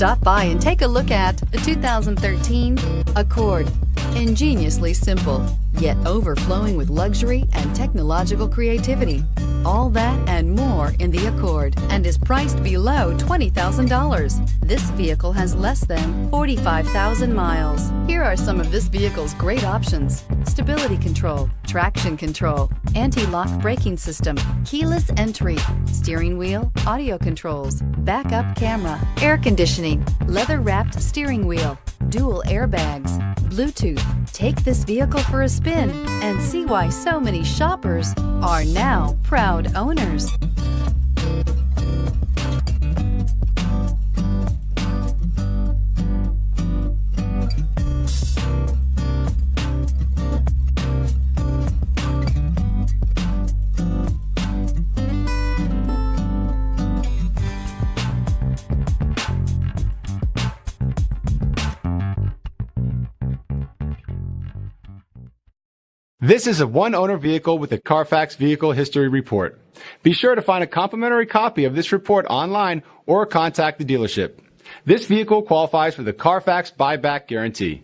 Stop by and take a look at the 2013 Accord. Ingeniously simple, yet overflowing with luxury and technological creativity. All that and more in the Accord, and is priced below $20,000. This vehicle has less than 45,000 miles. Here are some of this vehicle's great options: stability control, traction control, anti-lock braking system, keyless entry, steering wheel audio controls, backup camera, air conditioning, leather-wrapped steering wheel, dual airbags, Bluetooth. Take this vehicle for a spin and see why so many shoppers are now proud owners. This is a one-owner vehicle with a Carfax Vehicle History Report. Be sure to find a complimentary copy of this report online or contact the dealership. This vehicle qualifies for the Carfax Buyback Guarantee.